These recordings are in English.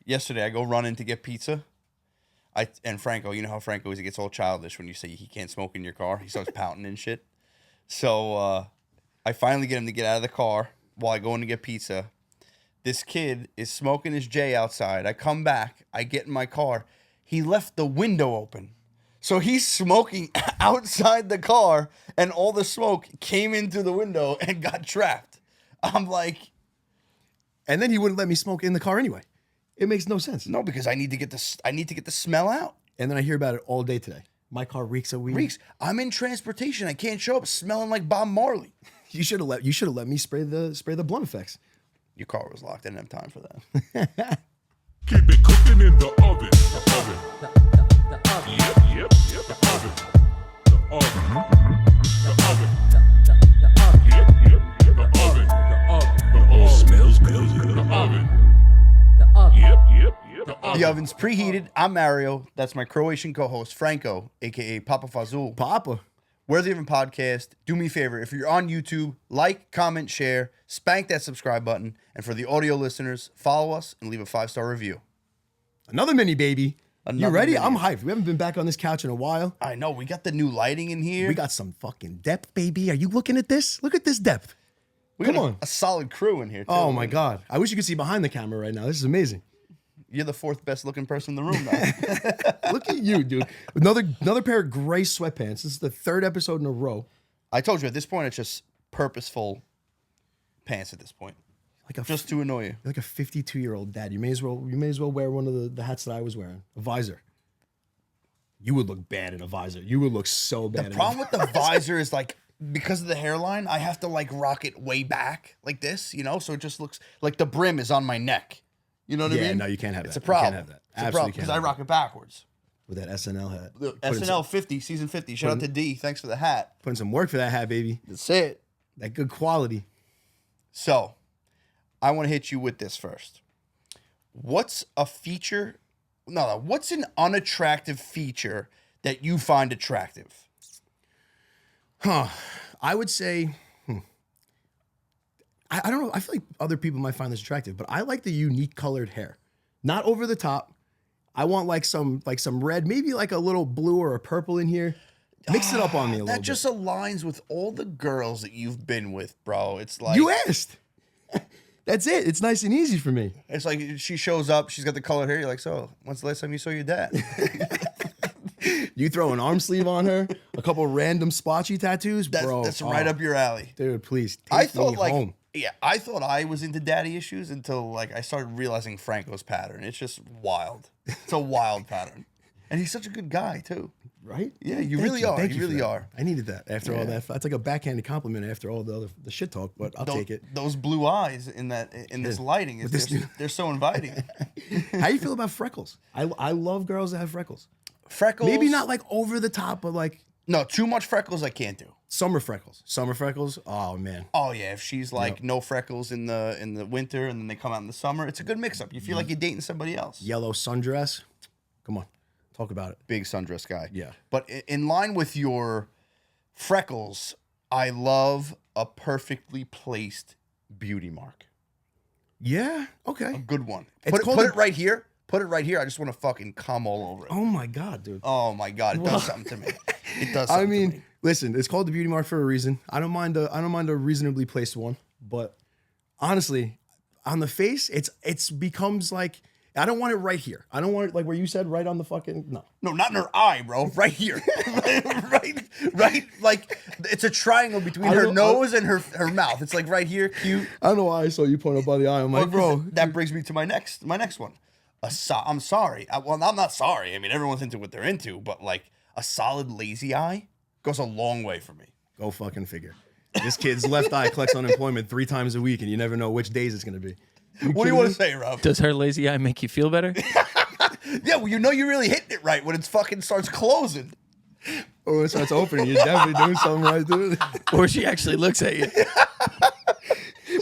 yesterday I go running to get pizza. And Franco, you know how Franco is. He gets all childish when you say he can't smoke in your car. He starts pouting and shit. So I finally get him to get out of the car while I go in to get pizza. This kid is smoking his J outside. I come back. I get in my car. He left the window open. So he's smoking outside the car, and all the smoke came in through the window and got trapped. I'm like... And then he wouldn't let me smoke in the car anyway. It makes no sense. No, because I need to get the smell out. And then I hear about it all day today. My car reeks of weed. Reeks. I'm in transportation. I can't show up smelling like Bob Marley. You should have let me spray the blunt effects. Your car was locked. I didn't have time for that. Keep it cooking in the oven. The oven. The oven. Yep. The oven. The oven. The oven. The oven. Yep. The oven. The oven. The oven. Smells good. The oven. Yep. The oven's preheated. I'm Mario. That's my Croatian co-host, Franco, a.k.a. Papa Fazul. Papa. We're the Oven Podcast. Do me a favor. If you're on YouTube, like, comment, share, spank that subscribe button. And for the audio listeners, follow us and leave a 5-star review. Another mini, baby. You ready? Mini. I'm hyped. We haven't been back on this couch in a while. I know. We got the new lighting in here. We got some fucking depth, baby. Are you looking at this? Look at this depth. Come on. A solid crew in here, too. Oh, my God. I wish you could see behind the camera right now. This is amazing. You're the 4th best looking person in the room now. Look at you, dude. Another pair of gray sweatpants. This is the 3rd episode in a row. I told you, at this point, it's just purposeful pants at this point. Just to annoy you. You're like a 52-year-old dad. You may as well wear one of the hats that I was wearing. A visor. You would look bad in a visor. You would look so bad. The problem with the visor is like, because of the hairline, I have to like rock it way back like this, you know? So it just looks like the brim is on my neck. You know what I mean? Yeah, no, you can't have that. It's a problem. You can't have that. It's a problem because I rock it backwards. With that SNL hat. The SNL 50, season 50. Shout out to D. Thanks for the hat. Putting some work for that hat, baby. That's it. That good quality. So, I want to hit you with this first. What's a feature? No. What's an unattractive feature that you find attractive? I would say... I don't know. I feel like other people might find this attractive, but I like the unique colored hair. Not over the top. I want like some red, maybe like a little blue or a purple in here. Mix it up on me a little bit. That just aligns with all the girls that you've been with, bro. It's like... You asked. That's it. It's nice and easy for me. It's like she shows up, she's got the colored hair. You're like, so, when's the last time you saw your dad? You throw an arm sleeve on her, a couple random splotchy tattoos, bro. That's right up your alley. Dude, please take me home. Yeah, I thought I was into daddy issues until like I started realizing Franco's pattern. It's just wild. It's a wild pattern. And he's such a good guy, too. Right? Yeah, you really are. You really are. I needed that after all that. That's like a backhanded compliment after all the shit talk, but I'll take it. Those blue eyes in this lighting, they're so inviting. How you feel about freckles? I love girls that have freckles. Freckles? Maybe not like over the top, but like... No, too much freckles I can't do. Summer freckles. Oh, man. Oh, yeah. If she's like no freckles in the winter and then they come out in the summer, it's a good mix-up. You feel like you're dating somebody else. Yellow sundress. Come on. Talk about it. Big sundress guy. Yeah. But in line with your freckles, I love a perfectly placed beauty mark. Yeah. Okay. A good one. Put it right here. Put it right here. I just want to fucking cum all over it. Oh my God, dude. Oh my God. It does something to me. It does something to me. Listen, it's called the beauty mark for a reason. I don't mind a reasonably placed one, but honestly, on the face, it's becomes like, I don't want it right here. I don't want it like where you said right on the fucking, no. No, not in her eye, bro. Right here. right. Like, it's a triangle between her nose and her mouth. It's like right here, cute. I don't know why I saw you point up by the eye. I'm like, bro. That brings me to my next one. I'm sorry. Well, I'm not sorry. I mean, everyone's into what they're into, but like a solid lazy eye goes a long way for me. Go fucking figure. This kid's left eye collects unemployment 3 times a week, and you never know which days it's going to be. What do you want to say, Rob? Does her lazy eye make you feel better? Yeah, well, you know you're really hitting it right when it fucking starts closing. Or when it starts opening, you're definitely doing something right, dude. Or she actually looks at you.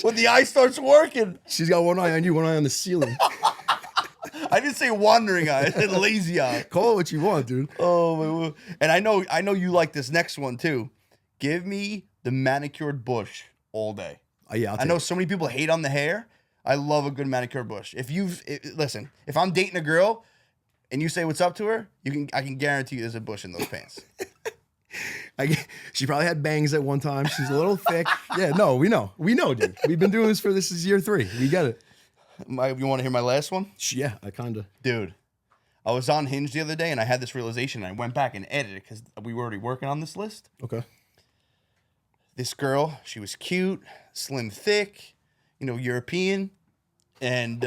When the eye starts working. She's got one eye on you, one eye on the ceiling. I didn't say wandering eye. I said lazy eye. Call it what you want, dude. Oh, and I know you like this next one too. Give me the manicured bush all day. Yeah, I know so many people hate on the hair. I love a good manicure bush. Listen, if I'm dating a girl and you say what's up to her, I can guarantee you there's a bush in those pants. She probably had bangs at one time. She's a little thick. Yeah, no, we know, dude. We've been doing this is year 3. We get it. You want to hear my last one? Yeah, I kind of. Dude, I was on Hinge the other day and I had this realization. And I went back and edited it because we were already working on this list. Okay. This girl, she was cute, slim, thick, European. And,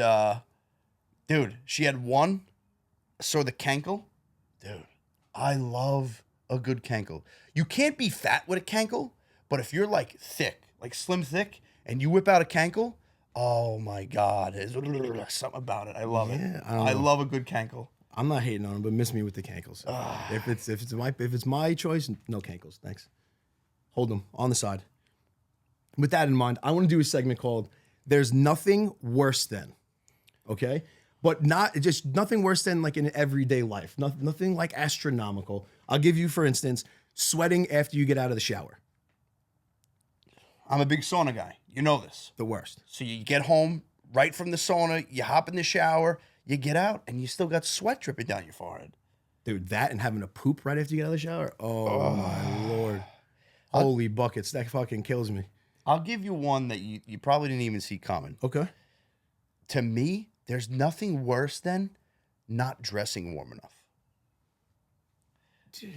dude, she had one. So the cankle. Dude, I love a good cankle. You can't be fat with a cankle, but if you're like thick, like slim thick, and you whip out a cankle, oh my God, there's something about it. I love it. I love a good cankle. I'm not hating on him, but miss me with the cankles. If it's my choice, no cankles. Thanks. Hold them on the side. With that in mind, I want to do a segment called "There's Nothing Worse Than." Okay, but just nothing worse than like in everyday life. Nothing like astronomical. I'll give you, for instance, sweating after you get out of the shower. I'm a big sauna guy. You know this. The worst. So you get home right from the sauna, you hop in the shower, you get out, and you still got sweat dripping down your forehead. Dude, that and having to poop right after you get out of the shower. Oh my Lord. Holy buckets. That fucking kills me. I'll give you one that you probably didn't even see coming. Okay. To me, there's nothing worse than not dressing warm enough. Dude,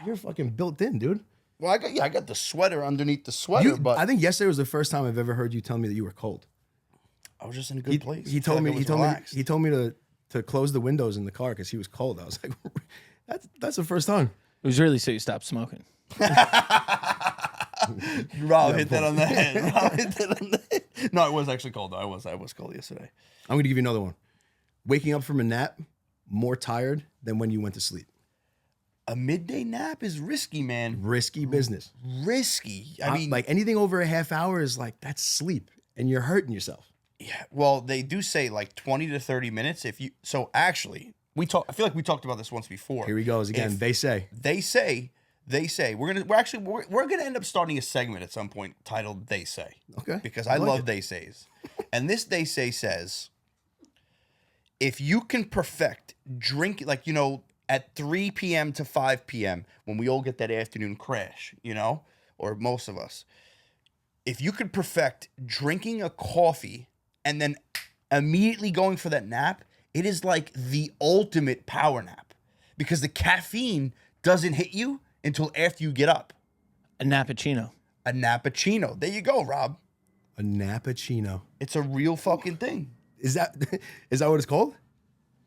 you're fucking built in, dude. Well, I got the sweater underneath the sweater, but I think yesterday was the first time I've ever heard you tell me that you were cold. I was just in a good place. He told me to close the windows in the car because he was cold. I was like, that's the first time. It was really so you stopped smoking. Rob hit that on the head. No, it was actually cold though. I was cold yesterday. I'm gonna give you another one. Waking up from a nap more tired than when you went to sleep. A midday nap is risky, man. Risky business. Risky. I mean, like anything over a half hour is like that's sleep, and you're hurting yourself. Yeah. Well, they do say like 20 to 30 minutes. So actually, I feel like we talked about this once before. Here he goes again. They say we're gonna end up starting a segment at some point titled "They Say." Okay. Because I love they says, and this they say says, if you can perfect drink at 3 p.m. to 5 p.m. when we all get that afternoon crash, or most of us, if you could perfect drinking a coffee and then immediately going for that nap, it is like the ultimate power nap because the caffeine doesn't hit you until after you get up. A Nappuccino. A Nappuccino. There you go, Rob. A Nappuccino. It's a real fucking thing. Is that what it's called?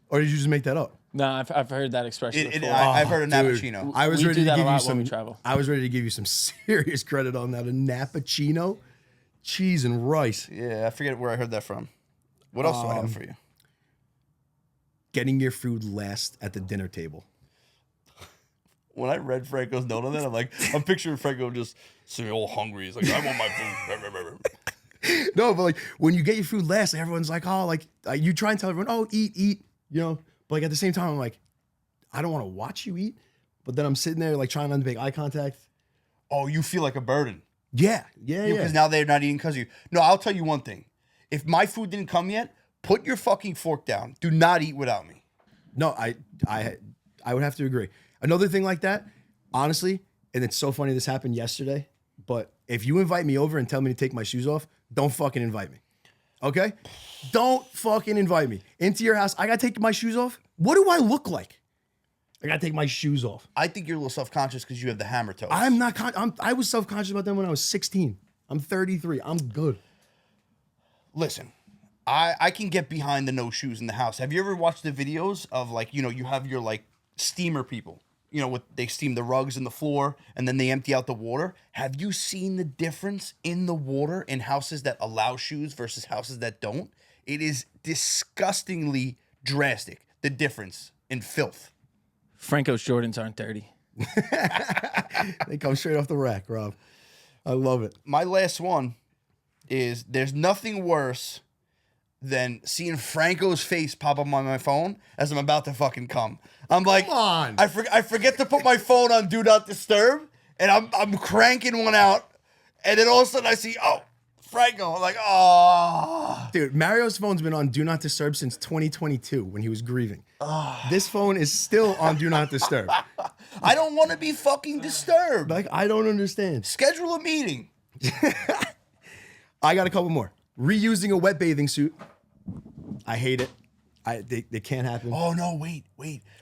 Or did you just make that up? No, I've heard that expression before. I've heard a Nappuccino. Dude, I was We ready do to that a give you lot when some. we travel. I was ready to give you some serious credit on that. A Nappuccino, cheese and rice. Yeah, I forget where I heard that from. What else do I have for you? Getting your food last at the dinner table. When I read Franco's note on that, I'm picturing Franco just sitting all hungry. He's like, I want my food. No, but like when you get your food last, everyone's like, oh, like you try and tell everyone, oh, eat, But like at the same time, I'm like, I don't want to watch you eat. But then I'm sitting there like trying not to make eye contact. Oh, you feel like a burden. Yeah. Because now they're not eating because of you. No, I'll tell you one thing. If my food didn't come yet, put your fucking fork down. Do not eat without me. No, I would have to agree. Another thing like that, honestly, and it's so funny this happened yesterday, but if you invite me over and tell me to take my shoes off, don't fucking invite me. Okay? Don't fucking invite me into your house. I gotta take my shoes off. What do I look like? I gotta take my shoes off. I think you're a little self-conscious because you have the hammer toes. I'm not. I was self-conscious about them when I was 16. I'm 33. I'm good. Listen, I can get behind the no shoes in the house. Have you ever watched the videos of you have your steamer people? They steam the rugs and the floor and then they empty out the water. Have you seen the difference in the water in houses that allow shoes versus houses that don't? It is disgustingly drastic, the difference in filth. Franco's Jordans aren't dirty. They come straight off the rack, Rob. I love it. My last one is there's nothing worse than seeing Franco's face pop up on my phone as I'm about to fucking come. I'm like, Come on. I forget to put my phone on Do Not Disturb, and I'm cranking one out, and then all of a sudden I see, Franco. I'm like, oh. Dude, Mario's phone's been on Do Not Disturb since 2022 when he was grieving. This phone is still on Do Not Disturb. I don't want to be fucking disturbed. Like, I don't understand. Schedule a meeting. I got a couple more. Reusing a wet bathing suit. I hate it. They can't happen. Oh no, wait.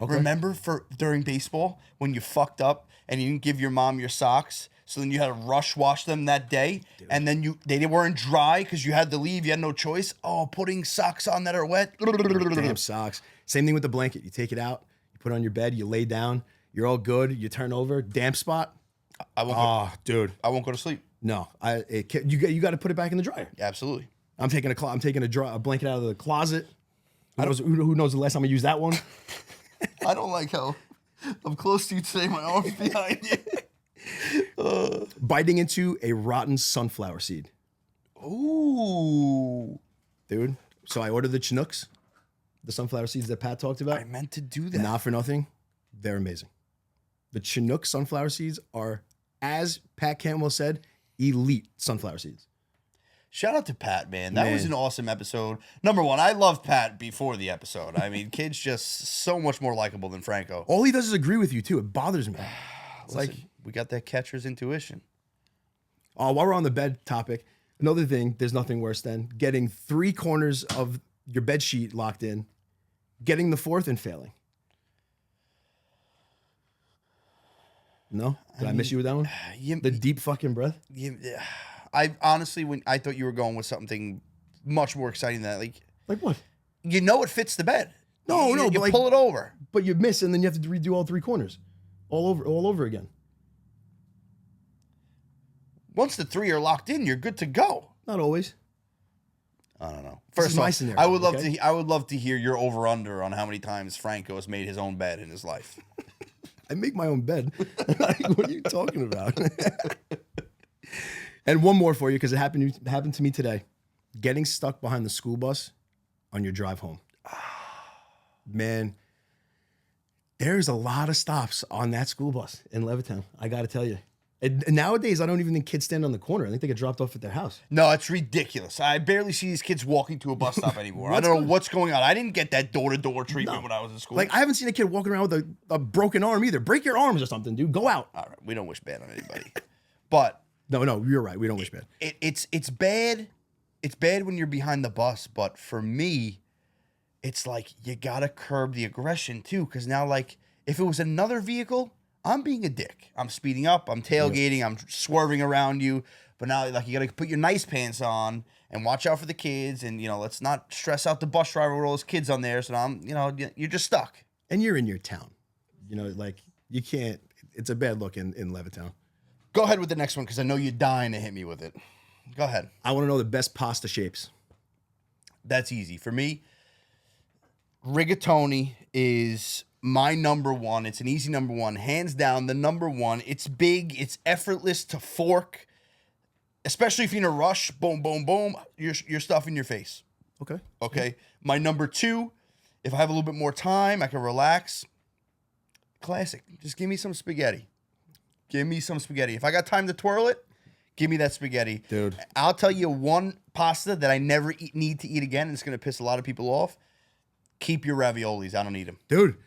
Okay. Remember during baseball when you fucked up and you didn't give your mom your socks, so then you had to rush wash them that day, and then they weren't dry because you had to leave. You had no choice. Oh, putting socks on that are wet. Damn socks. Same thing with the blanket. You take it out, you put it on your bed, you lay down, you're all good. You turn over, damp spot. I won't. Dude, I won't go to sleep. no. You got to put it back in the dryer. Absolutely. I'm taking a blanket out of the closet. Who knows the last time I used that one? I don't like how I'm close to you today. My arm's behind you. Biting into a rotten sunflower seed. Ooh. Dude. So I ordered the Chinooks, the sunflower seeds that Pat talked about. I meant to do that. Not for nothing. They're amazing. The Chinook sunflower seeds are, as Pat Cantwell said, elite sunflower seeds. Shout out to Pat, man. That was an awesome episode. Number one, I loved Pat before the episode. I mean, kid's just so much more likable than Franco. All he does is agree with you, too. It bothers me. It's Listen, we got that catcher's intuition. while we're on the bed topic, another thing, there's nothing worse than getting 3 corners of your bed sheet locked in, getting the 4th and failing. No? Did I miss you with that one? The deep fucking breath? I honestly, when I thought you were going with something much more exciting than that, Like what? you know it fits the bed. No, you but pull it over. But you miss, and then you have to redo all 3 corners, all over again. Once the 3 are locked in, you're good to go. Not always. I don't know. This First is off, my scenario, I would love okay? to. I would love to hear your over under on how many times Franco has made his own bed in his life. I make my own bed. What are you talking about? And one more for you, because it happened to me today. Getting stuck behind the school bus on your drive home. Man, there's a lot of stops on that school bus in Levittown. I got to tell you. And nowadays, I don't even think kids stand on the corner. I think they get dropped off at their house. No, it's ridiculous. I barely see these kids walking to a bus stop anymore. I don't know what's going on. I didn't get that door-to-door treatment when I was in school. Like, I haven't seen a kid walking around with a broken arm either. Break your arms or something, dude. Go out. All right, we don't wish bad on anybody, but No, you're right. We don't wish bad. it's bad. It's bad when you're behind the bus, but for me, it's like you gotta curb the aggression too. Because now, like, if it was another vehicle, I'm being a dick. I'm speeding up. I'm tailgating. I'm swerving around you. But now, like, you gotta put your nice pants on and watch out for the kids. And let's not stress out the bus driver with all those kids on there. So now you're just stuck. And you're in your town. Like, you can't. It's a bad look in Levittown. Go ahead with the next one because I know you're dying to hit me with it. Go ahead. I want to know the best pasta shapes. That's easy. For me, rigatoni is my number one. It's an easy number one. Hands down, the number one. It's big. It's effortless to fork. Especially if you're in a rush. Boom, boom, boom. You're stuff in your face. Okay. Okay. My number 2, if I have a little bit more time, I can relax. Classic. Just give me some spaghetti. Give me some spaghetti. If I got time to twirl it, give me that spaghetti. Dude. I'll tell you one pasta that I never need to eat again, and it's going to piss a lot of people off. Keep your raviolis. I don't need them. Dude,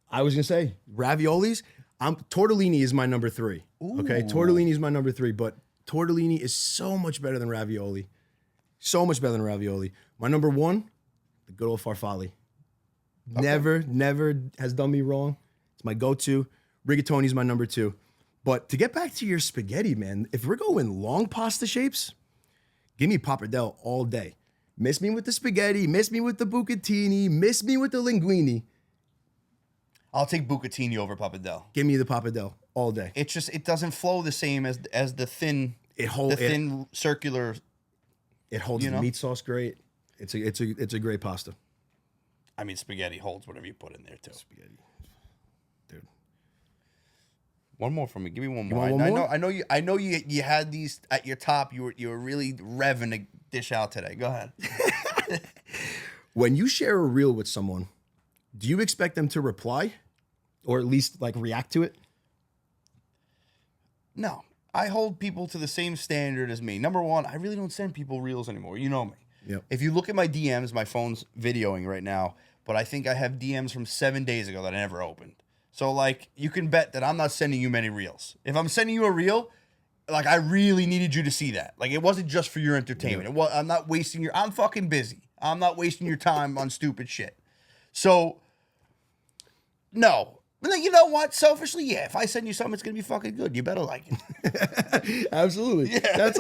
I was going to say, raviolis, tortellini is my number 3. Okay, tortellini is my number 3, but tortellini is so much better than ravioli. So much better than ravioli. My number 1, the good old farfalle. Okay. Never has done me wrong. It's my go-to. Rigatoni is my number 2. But to get back to your spaghetti, man, if we're going long pasta shapes, give me pappardelle all day. Miss me with the spaghetti, miss me with the bucatini, miss me with the linguine. I'll take bucatini over pappardelle. Give me the pappardelle all day. It's just it doesn't flow the same as the thin circular. It holds the meat sauce great. It's a great pasta. I mean, spaghetti holds whatever you put in there too. Spaghetti, dude. One more from me. Give me one You more. want one more? I know you had these at your top. You were really revving to dish out today. Go ahead. When you share a reel with someone, do you expect them to reply, or at least like react to it? No, I hold people to the same standard as me. Number one, I really don't send people reels anymore. You know me. Yep. If you look at my DMs, my phone's videoing right now, but I think I have DMs from 7 days ago that I never opened. So, like, you can bet that I'm not sending you many reels. If I'm sending you a reel, like, I really needed you to see that. Like, it wasn't just for your entertainment. I'm not wasting your... I'm fucking busy. I'm not wasting your time on stupid shit. So, no. But then, you know what? Selfishly, yeah. If I send you something, it's going to be fucking good. You better like it. Absolutely. Yeah. That's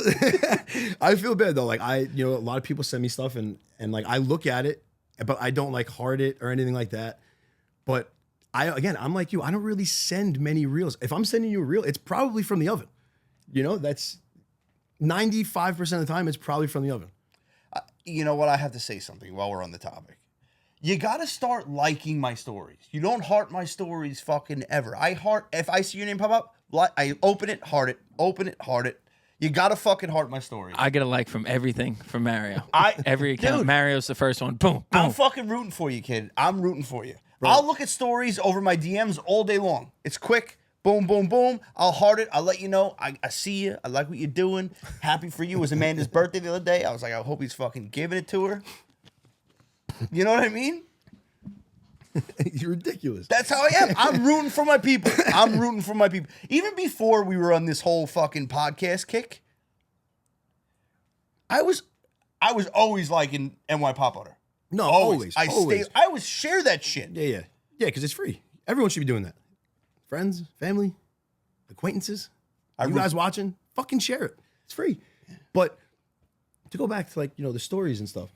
I feel bad though. Like a lot of people send me stuff and like I look at it, but I don't like heart it or anything like that. But I'm like you. I don't really send many reels. If I'm sending you a reel, it's probably from the oven. That's 95% of the time. It's probably from the oven. You know what? I have to say something while we're on the topic. You got to start liking my stories. You don't heart my stories fucking ever. I heart, if I see your name pop up, I open it, heart it, open it, heart it. You got to fucking heart my stories. I get a like from everything from Mario. Every account. Dude, Mario's the first one. Boom, boom. I'm fucking rooting for you, kid. I'm rooting for you. Bro. I'll look at stories over my DMs all day long. It's quick. Boom, boom, boom. I'll heart it. I'll let you know. I see you. I like what you're doing. Happy for you. It was Amanda's birthday the other day. I was like, I hope he's fucking giving it to her. You know what I mean? You're ridiculous. That's how I am. I'm rooting for my people. I'm rooting for my people. Even before we were on this whole fucking podcast kick, I was always liking NY Pop Butter. No, always. I always share that shit. Yeah, because it's free. Everyone should be doing that. Friends, family, acquaintances. You guys watching? Fucking share it. It's free. But to go back to the stories and stuff,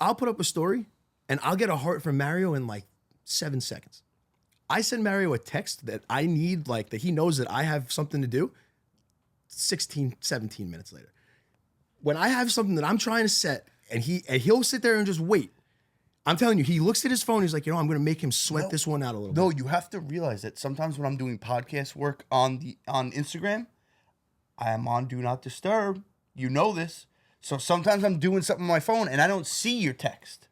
I'll put up a story and I'll get a heart from Mario in like 7 seconds. I send Mario a text that I need, that he knows that I have something to do, 16, 17 minutes later. When I have something that I'm trying to set and he'll sit there and just wait. I'm telling you, he looks at his phone, he's like, I'm gonna make him sweat this one out a little bit. No, you have to realize that sometimes when I'm doing podcast work on Instagram, I am on Do Not Disturb. You know this. So sometimes I'm doing something on my phone and I don't see your text.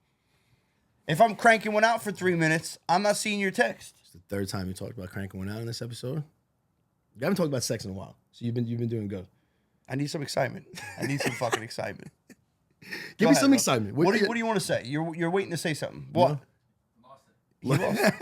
If I'm cranking one out for 3 minutes, I'm not seeing your text. It's the third time you talked about cranking one out in this episode. You haven't talked about sex in a while, so you've been doing good. I need some excitement. I need some fucking excitement. Give me some excitement. What do you want to say? You're waiting to say something. What? Lost it.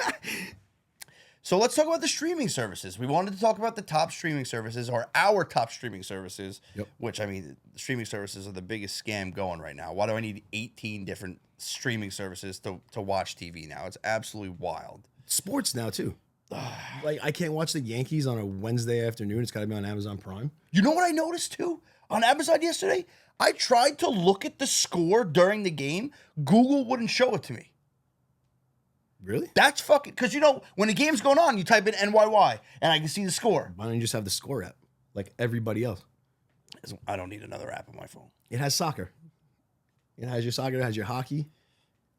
So let's talk about the streaming services. We wanted to talk about the top streaming services, or our top streaming services, which, I mean, the streaming services are the biggest scam going right now. Why do I need 18 different streaming services to watch TV now? It's absolutely wild. Sports now, too. I can't watch the Yankees on a Wednesday afternoon. It's got to be on Amazon Prime. You know what I noticed, too? On Amazon yesterday, I tried to look at the score during the game. Google wouldn't show it to me. Really? That's fucking... Because, when the game's going on, you type in NYY, and I can see the score. Why don't you just have the score app like everybody else? I don't need another app on my phone. It has soccer. It has your soccer. It has your hockey.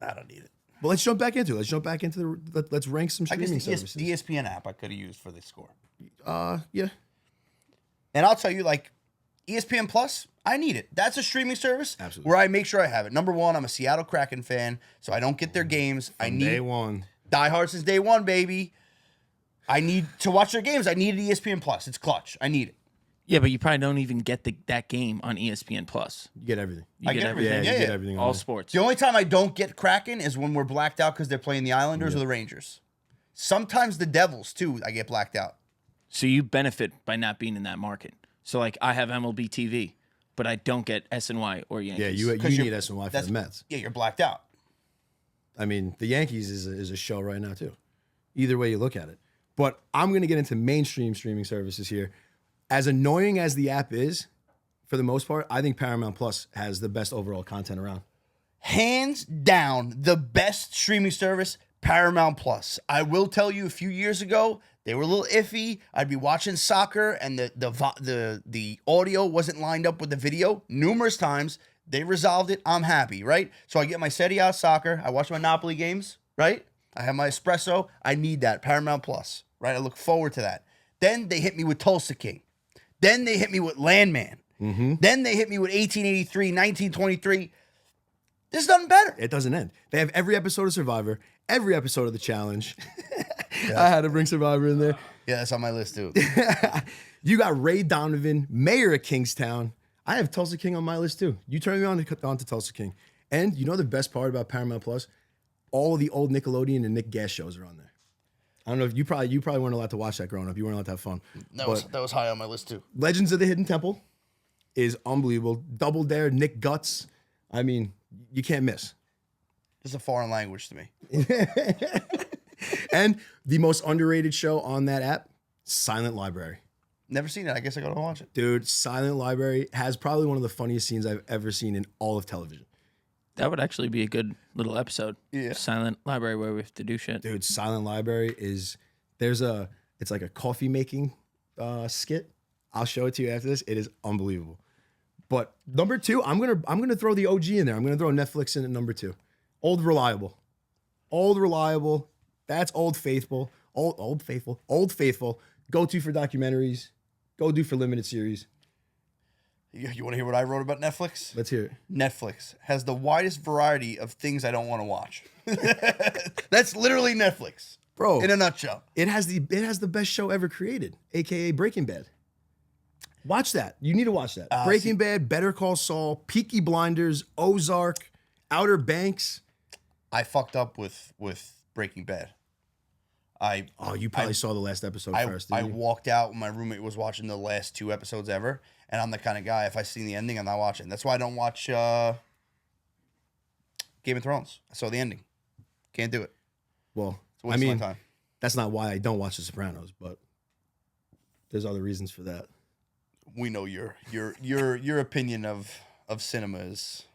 I don't need it. Well, let's jump back into it. Let's rank some streaming services. The ESPN app I could have used for the score. Yeah. And I'll tell you, ESPN Plus, I need it. That's a streaming service Absolutely. where I make sure I have it. Number one, I'm a Seattle Kraken fan, so I don't get their games. I need day one. Die hard since day one, baby. I need to watch their games. I need ESPN Plus. It's clutch. I need it. Yeah, but you probably don't even get that game on ESPN Plus. You get everything. I get everything. Yeah, you get everything. All sports. The only time I don't get Kraken is when we're blacked out because they're playing the Islanders or the Rangers. Sometimes the Devils, too, I get blacked out. So you benefit by not being in that market. So, I have MLB TV, but I don't get SNY or Yankees. Yeah, you need SNY for the Mets. Yeah, you're blacked out. I mean, the Yankees is a show right now, too. Either way you look at it. But I'm going to get into mainstream streaming services here. As annoying as the app is, for the most part, I think Paramount Plus has the best overall content around. Hands down, the best streaming service, Paramount Plus. I will tell you, a few years ago, they were a little iffy. I'd be watching soccer, and the audio wasn't lined up with the video numerous times. They resolved it. I'm happy, right? So I get my Serie A soccer. I watch my Napoli games, right? I have my espresso. I need that. Paramount Plus, right? I look forward to that. Then they hit me with Tulsa King. Then they hit me with Landman. Mm-hmm. Then they hit me with 1883, 1923. There's nothing better. It doesn't end. They have every episode of Survivor, every episode of The Challenge. I had to bring Survivor in there. Yeah, that's on my list too. You got Ray Donovan, mayor of Kingstown. I have Tulsa King on my list too. You turn me on to Tulsa King. And you know the best part about Paramount Plus? All of the old Nickelodeon and Nick Gas shows are on there. I don't know if you probably weren't allowed to watch that growing up. You weren't allowed to have fun. That was high on my list too. Legends of the Hidden Temple is unbelievable. Double Dare, Nick Guts. I mean, you can't miss. It's a foreign language to me. And the most underrated show on that app, Silent Library. Never seen it. I guess I gotta watch it. Dude, Silent Library has probably one of the funniest scenes I've ever seen in all of television. That would actually be a good little episode. Yeah. Silent library where we have to do shit. Dude, Silent Library is it's like a coffee making skit. I'll show it to you after this. It is unbelievable. But number 2, I'm gonna throw the OG in there. I'm gonna throw Netflix in at number 2. Old Reliable. That's Old Faithful. Old Faithful. Go to for documentaries. Go do for limited series. You want to hear what I wrote about Netflix? Let's hear it. Netflix has the widest variety of things I don't want to watch. That's literally Netflix, Bro, in a nutshell. it has the best show ever created, aka Breaking Bad. Watch that. You need to watch that. Breaking Bad, Better Call Saul, Peaky Blinders, Ozark, Outer Banks. I fucked up with Breaking Bad. You probably saw the last episode first. I Didn't you? walked out when my roommate was watching the last 2 episodes ever, and I'm the kind of guy, if I see the ending, I'm not watching. That's why I don't watch Game of Thrones. I saw the ending. Can't do it. Well, It's a waste of my time. that's not why I don't watch The Sopranos, but there's other reasons for that. We know your opinion of cinema is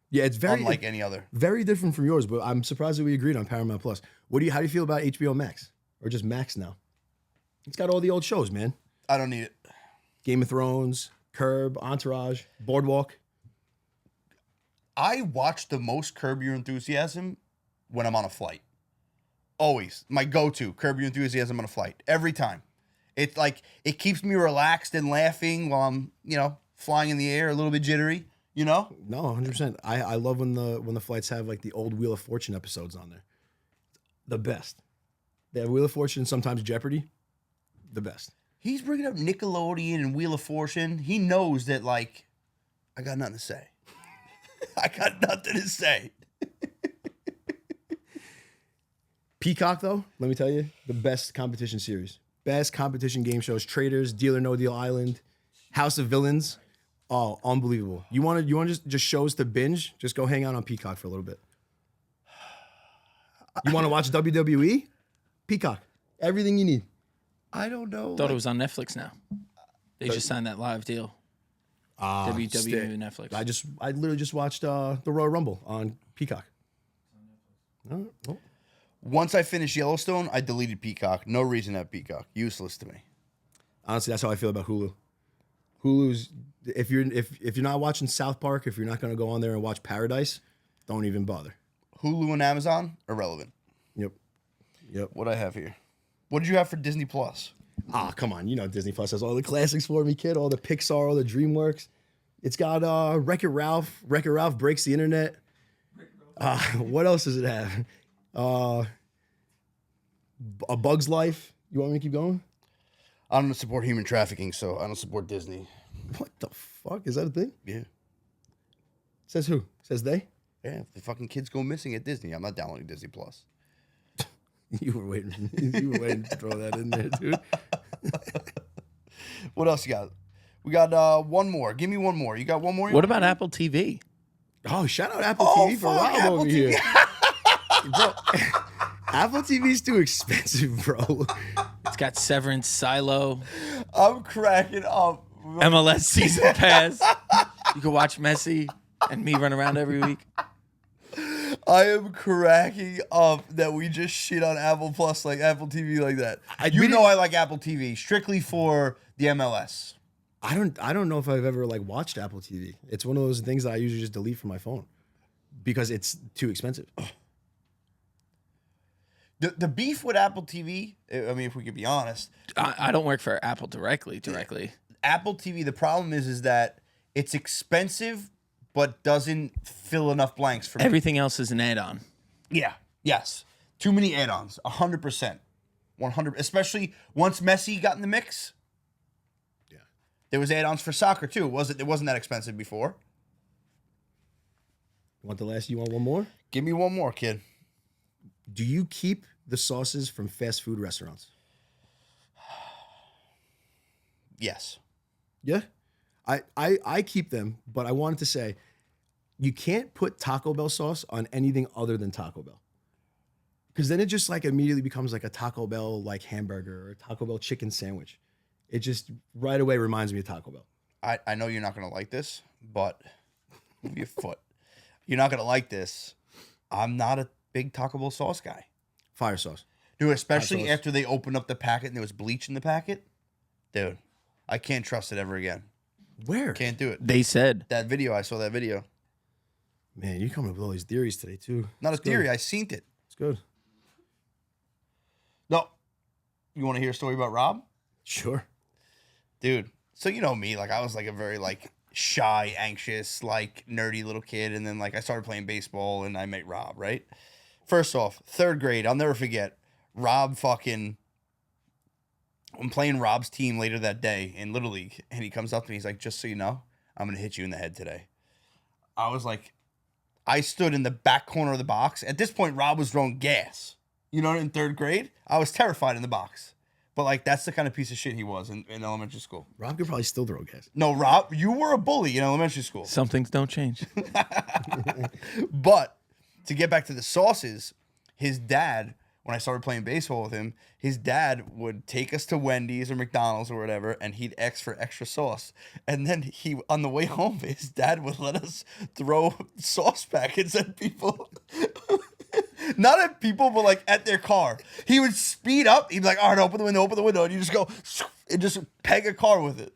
Yeah, it's very unlike any other. very different from yours, but I'm surprised that we agreed on Paramount Plus. How do you feel about HBO Max? Or just Max now? It's got all the old shows, man. I don't need it. Game of Thrones, Curb, Entourage, Boardwalk. I watch the most Curb Your Enthusiasm when I'm on a flight. Always. My go-to, Curb Your Enthusiasm on a flight. Every time. It's like, it keeps me relaxed and laughing while I'm, flying in the air, a little bit jittery, No, 100%. I love when the flights have like the old Wheel of Fortune episodes on there. The best. They have Wheel of Fortune, sometimes Jeopardy. The best. He's bringing up Nickelodeon and Wheel of Fortune. He knows that, I got nothing to say. I got nothing to say. Peacock, though, let me tell you, the best competition series. Best competition game shows. Traders, Deal or No Deal Island, House of Villains. Oh, unbelievable. You want just shows to binge? Just go hang out on Peacock for a little bit. You want to watch WWE? Peacock. Everything you need. I don't know. Thought it was on Netflix now. They just signed that live deal. WWE and Netflix. I literally just watched the Royal Rumble on Peacock. Oh. Once I finished Yellowstone, I deleted Peacock. No reason to have Peacock. Useless to me. Honestly, that's how I feel about Hulu. Hulu's if you're not watching South Park, if you're not going to go on there and watch Paradise, don't even bother. Hulu and Amazon, irrelevant. Yep. What I have here. What did you have for Disney Plus? Come on. Disney Plus has all the classics for me, kid. All the Pixar, all the DreamWorks. It's got Wreck-It Ralph. Wreck-It Ralph Breaks the Internet. What else does it have? A Bug's Life. You want me to keep going? I don't support human trafficking, so I don't support Disney. What the fuck? Is that a thing? Yeah. Says who? Says they? Yeah, if the fucking kids go missing at Disney, I'm not downloading Disney Plus. You were waiting. You were waiting to throw that in there, dude. What else you got? We got one more. Give me one more. You got one more? What about Apple TV? Oh, shout out Apple TV for Rob Apple over TV. here. Bro, Apple TV's too expensive, bro. It's got Severance, Silo, I'm cracking up. MLS Season Pass. You can watch Messi and me run around every week. I am cracking up that we just shit on Apple Plus, like Apple TV, like that. I like Apple TV strictly for the MLS. I don't know if I've ever watched Apple TV. It's one of those things that I usually just delete from my phone because it's too expensive. The beef with Apple TV, I mean, if we could be honest, I don't work for Apple directly. Apple TV, the problem is that it's expensive, but doesn't fill enough blanks for me. Everything else is an add-on. Yeah. Yes. Too many add-ons. 100%. 100. Especially once Messi got in the mix. Yeah. There was add-ons for soccer too. It wasn't that expensive before. You want one more? Give me one more, kid. Do you keep the sauces from fast food restaurants? Yes. Yeah. I keep them, but I wanted to say you can't put Taco Bell sauce on anything other than Taco Bell. Because then it just like immediately becomes like a Taco Bell like hamburger or a Taco Bell chicken sandwich. It just right away reminds me of Taco Bell. I know you're not going to like this, but move your foot. You're not going to like this. I'm not a big Taco Bell sauce guy. Fire sauce. Dude, especially sauce. after they opened up the packet and there was bleach in the packet. Dude, I can't trust it ever again. Where? Can't do it. They said. I saw that video. Man, you're coming up with all these theories today too. Not It's a theory, good. I seen it. It's good. No. You want to hear a story about Rob? Sure. Dude, so you know me, like I was like a very like shy, anxious, like nerdy little kid, and then like I started playing baseball and I met Rob, right? First off, 3rd grade, I'll never forget, I'm playing Rob's team later that day in Little League, and he comes up to me, he's like, just so you know, I'm gonna hit you in the head today. I was like, I stood in the back corner of the box. At this point, Rob was throwing gas. You know, in 3rd grade, I was terrified in the box. But like that's the kind of piece of shit he was in elementary school. Rob could probably still throw gas. No, Rob, you were a bully in elementary school. Some things don't change. But to get back to the sauces, his dad, when I started playing baseball with him, his dad would take us to Wendy's or McDonald's or whatever, and he'd ask for extra sauce. And then on the way home, his dad would let us throw sauce packets at people. Not at people, but like at their car. He would speed up. He'd be like, all right, open the window. And you just go and just peg a car with it.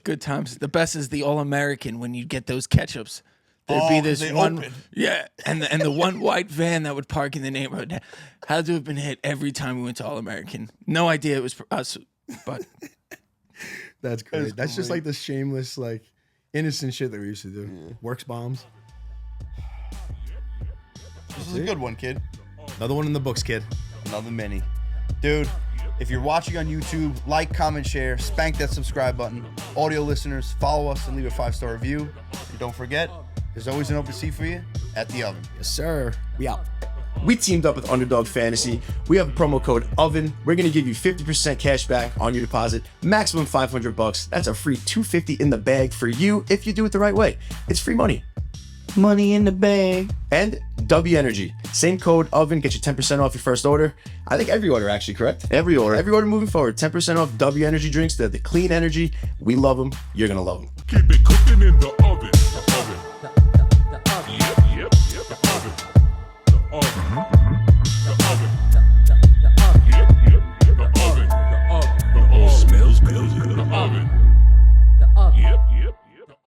Good times. The best is the All-American when you get those ketchups. There'd be this they one, open. yeah, and the one white van that would park in the neighborhood had to have been hit every time we went to All-American. No idea it was for us, but That's great. That's just like the shameless, like innocent shit that we used to do. Yeah. Works bombs. This is a good one, kid. Another one in the books, kid. Another mini. Dude, if you're watching on YouTube, like, comment, share, spank that subscribe button. Audio listeners, follow us and leave a 5-star review. And don't forget, there's always an open seat for you at the oven. Yes, sir. We out. We teamed up with Underdog Fantasy. We have a promo code OVEN. We're going to give you 50% cash back on your deposit, maximum $500. That's a free $250 in the bag for you if you do it the right way. It's free money. Money in the bag. And Dubby Energy. Same code OVEN. Get you 10% off your first order. I think every order, actually, correct? Every order moving forward. 10% off Dubby Energy drinks. They're the clean energy. We love them. You're going to love them. Keep it cooking in the oven. The oven. Yep, the oven. The oven.